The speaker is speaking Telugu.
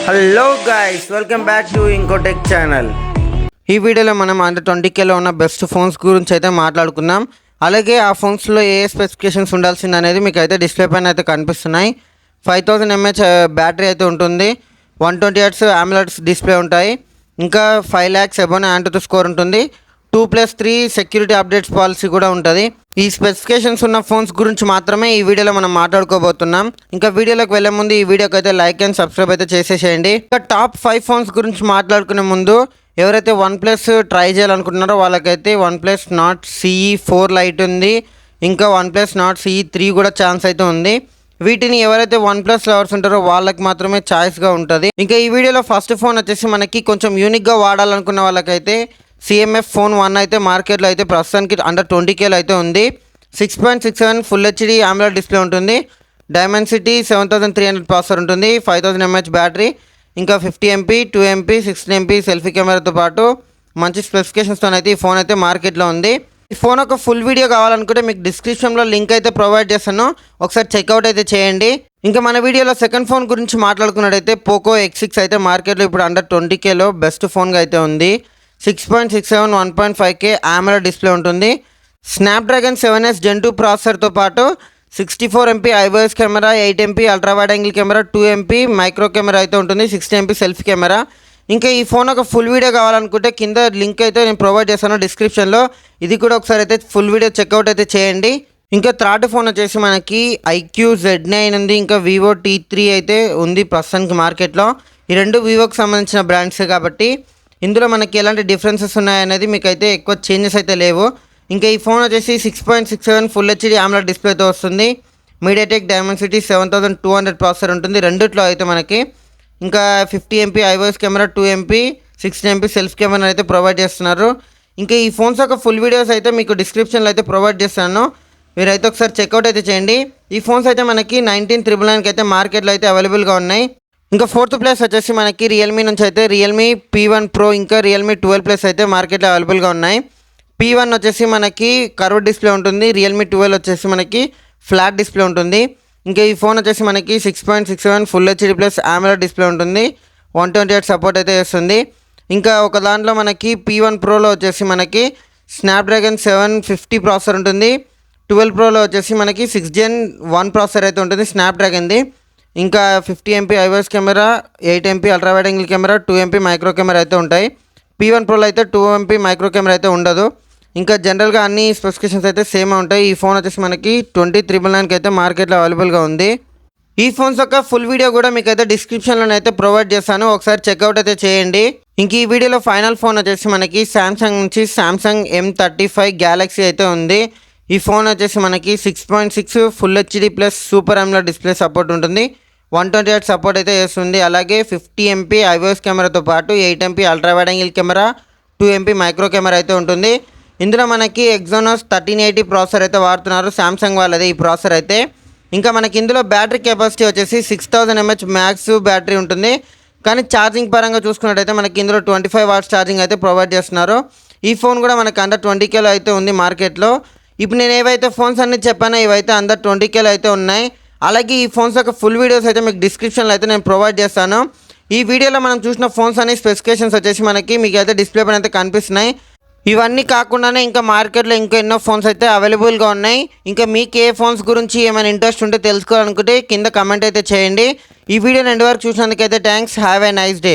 Hello guys, welcome back to Inkotech channel. ఈ వీడియోలో మనం అండర్ 20Kలో ఉన్న బెస్ట్ ఫోన్స్ గురించి అయితే మాట్లాడుకుందాం. అలాగే ఆ ఫోన్స్లో ఏ స్పెసిఫికేషన్స్ ఉండాల్సింది అనేది మీకు అయితే డిస్ప్లే పైన అయితే కనిపిస్తున్నాయి. 5000 mAh బ్యాటరీ అయితే ఉంటుంది. 120Hz AMOLED డిస్ప్లే ఉంటాయి. ఇంకా 5 lakhs అబోవ్ ANTUTU స్కోర్ ఉంటుంది. 2+3 సెక్యూరిటీ అప్డేట్స్ పాలసీ కూడా ఉంటుంది. ఈ స్పెసిఫికేషన్స్ ఉన్న ఫోన్స్ గురించి మాత్రమే ఈ వీడియోలో మనం మాట్లాడుకోబోతున్నాం. ఇంకా వీడియోలోకి వెళ్ళే ముందు ఈ వీడియోకి అయితే లైక్ అండ్ సబ్స్క్రైబ్ అయితే చేసేసేయండి. ఇంకా టాప్ 5 ఫోన్స్ గురించి మాట్లాడుకునే ముందు ఎవరైతే OnePlus ట్రై చేయాలనుకుంటున్నారో వాళ్ళకైతే OnePlus Nord CE4 లైట్ ఉంది. ఇంకా OnePlus Nord CE3 కూడా ఛాన్స్ అయితే ఉంది. వీటిని ఎవరైతే OnePlus లవర్స్ ఉంటారో వాళ్ళకి మాత్రమే ఛాయిస్గా ఉంటుంది. ఇంకా ఈ వీడియోలో ఫస్ట్ ఫోన్ వచ్చేసి మనకి కొంచెం యూనిక్గా వాడాలనుకున్న వాళ్ళకైతే CMF ఫోన్ 1 అయితే మార్కెట్లో అయితే ప్రస్తుతానికి అండర్ 20Kలో అయితే ఉంది. 6.67 ఫుల్ హెచ్డి AMOLED డిస్ప్లే ఉంటుంది. Dimensity 7300 ప్రాసెసర్ ఉంటుంది. 5000 mAh బ్యాటరీ, ఇంకా 50 MP 2 MP 16 MP సెల్ఫీ కెమెరాతో పాటు మంచి స్పెసిఫికేషన్స్తో అయితే ఈ ఫోన్ అయితే మార్కెట్లో ఉంది. ఈ ఫోన్ ఒక ఫుల్ వీడియో కావాలనుకుంటే మీకు డిస్క్రిప్షన్లో లింక్ అయితే ప్రొవైడ్ చేస్తాను, ఒకసారి చెక్అవుట్ అయితే చేయండి. ఇంకా మన వీడియోలో సెకండ్ ఫోన్ గురించి మాట్లాడుకున్నట్టయితే పోకో X6 అయితే మార్కెట్లో ఇప్పుడు అండర్ 20Kలో బెస్ట్ ఫోన్గా అయితే ఉంది. 6.67 1.5K AMOLED డిస్ప్లే ఉంటుంది. స్నాప్డ్రాగన్ 7S Gen 2 ప్రాసెసర్తో పాటు 64 MP IOS camera, 8 MP ultra wide angle camera, 2 MP micro camera అయితే ఉంటుంది, 60 MP సెల్ఫీ కెమెరా. ఇంకా ఈ ఫోన్ ఒక ఫుల్ వీడియో కావాలనుకుంటే కింద లింక్ అయితే నేను ప్రొవైడ్ చేస్తాను డిస్క్రిప్షన్లో, ఇది కూడా ఒకసారి అయితే ఫుల్ వీడియో చెక్అవుట్ అయితే చేయండి. ఇంకా థర్డ్ ఫోన్ వచ్చేసి మనకి IQ Z9 ఉంది. ఇంకా Vivo T3 అయితే ఉంది ప్రస్తుతానికి మార్కెట్లో. ఈ రెండు వివోకి సంబంధించిన బ్రాండ్సే కాబట్టి ఇందులో మనకి ఎలాంటి డిఫరెన్సెస్ ఉన్నాయనేది మీకు అయితే ఎక్కువ చేంజెస్ అయితే లేవు. ఇంకా ఈ ఫోన్ వచ్చేసి 6.67 ఫుల్ హెచ్డి AMOLED డిస్ప్లేతో వస్తుంది. MediaTek Dimensity 7200 ప్రాసెసర్ ఉంటుంది రెండిట్లో అయితే మనకి. ఇంకా 50 MP IOS camera, 2 MP 16 MP self camera అయితే ప్రొవైడ్ చేస్తున్నారు. ఇంకా ఈ ఫోన్స్ యొక్క ఫుల్ వీడియోస్ అయితే మీకు డిస్క్రిప్షన్లో అయితే ప్రొవైడ్ చేస్తాను, మీరైతే ఒకసారి చెక్అవుట్ అయితే చేయండి. ఈ ఫోన్స్ అయితే మనకి 19,999కి అయితే మార్కెట్లో అయితే అవైలబుల్గా ఉన్నాయి. ఇంకా ఫోర్త్ ప్లేస్ వచ్చేసి మనకి రియల్మీ నుంచి అయితే రియల్మీ P1 Pro ఇంకా రియల్మీ 12+ అయితే మార్కెట్లో అవైలబుల్గా ఉన్నాయి. P1 వచ్చేసి మనకి కర్వ్ డిస్ప్లే ఉంటుంది. రియల్మీ 12 వచ్చేసి మనకి ఫ్లాట్ డిస్ప్లే ఉంటుంది. ఇంకా ఈ ఫోన్ వచ్చేసి మనకి 6.67 full HD plus AMOLED display ఉంటుంది. 128 సపోర్ట్ అయితే చేస్తుంది. ఇంకా ఒక దాంట్లో మనకి P1 Proలో వచ్చేసి మనకి స్నాప్డ్రాగన్ 750 ప్రాసెసర్ ఉంటుంది. 12 Proలో వచ్చేసి మనకి 6 Gen 1 ప్రాసెసర్ అయితే ఉంటుంది స్నాప్డ్రాగన్ది. ఇంకా 50 MP IOS camera, 8 MP ultra wide angle camera, 2 MP micro camera అయితే ఉంటాయి. P1 Proలో అయితే 2 MP మైక్రో కెమెరా అయితే ఉండదు. ఇంకా జనరల్గా అన్ని స్పెసిఫికేషన్స్ అయితే సేమ్ ఉంటాయి. ఈ ఫోన్ వచ్చేసి మనకి 20,999కి అయితే మార్కెట్లో అవైలబుల్గా ఉంది. ఈ ఫోన్స్ యొక్క ఫుల్ వీడియో కూడా మీకు అయితే డిస్క్రిప్షన్లో అయితే ప్రొవైడ్ చేస్తాను, ఒకసారి చెక్అవుట్ అయితే చేయండి. ఇంక ఈ వీడియోలో ఫైనల్ ఫోన్ వచ్చేసి మనకి సామ్సంగ్ నుంచి సామ్సంగ్ M35 Galaxy అయితే ఉంది. ఈ ఫోన్ వచ్చేసి మనకి 6.6 full HD plus super AMOLED display support ఉంటుంది. 128 సపోర్ట్ అయితే చేస్తుంది. అలాగే 50 MP IOS కెమెరాతో పాటు 8 MP ultra wide angle camera, 2 MP micro camera అయితే ఉంటుంది. ఇందులో మనకి Exynos 1380 ప్రాసెసర్ అయితే వాడుతున్నారు సామ్సంగ్ వాళ్ళది ఈ ప్రాసెసర్ అయితే. ఇంకా మనకి ఇందులో బ్యాటరీ కెపాసిటీ వచ్చేసి 6000 mAh మ్యాక్స్ బ్యాటరీ ఉంటుంది. కానీ ఛార్జింగ్ పరంగా చూసుకున్నట్టయితే మనకి ఇందులో 25 watts ఛార్జింగ్ అయితే ప్రొవైడ్ చేస్తున్నారు. ఈ ఫోన్ కూడా మనకి అండర్ 20Kలో అయితే ఉంది మార్కెట్లో. ఇప్పుడు నేను ఏవైతే ఫోన్స్ అన్ని చెప్పానో ఇవైతే అండర్ 20Kలో అయితే ఉన్నాయి. అలాగే ఈ ఫోన్స్ యొక్క ఫుల్ వీడియోస్ అయితే మీకు డిస్క్రిప్షన్లో అయితే నేను ప్రొవైడ్ చేస్తాను. ఈ వీడియోలో మనం చూసిన ఫోన్స్ అనే స్పెసిఫికేషన్స్ వచ్చేసి మనకి మీకు అయితే డిస్ప్లే పైన అయితే కనిపిస్తున్నాయి. ఇవన్నీ కాకుండానే ఇంకా మార్కెట్లో ఇంకా ఎన్నో ఫోన్స్ అయితే అవైలబుల్గా ఉన్నాయి. ఇంకా మీకు ఏ ఫోన్స్ గురించి ఏమైనా ఇంట్రెస్ట్ ఉంటే తెలుసుకోవాలనుకుంటే కింద కమెంట్ అయితే చేయండి. ఈ వీడియోని ఎండ్ వరకు చూసినందుకైతే thanks. Have a nice day.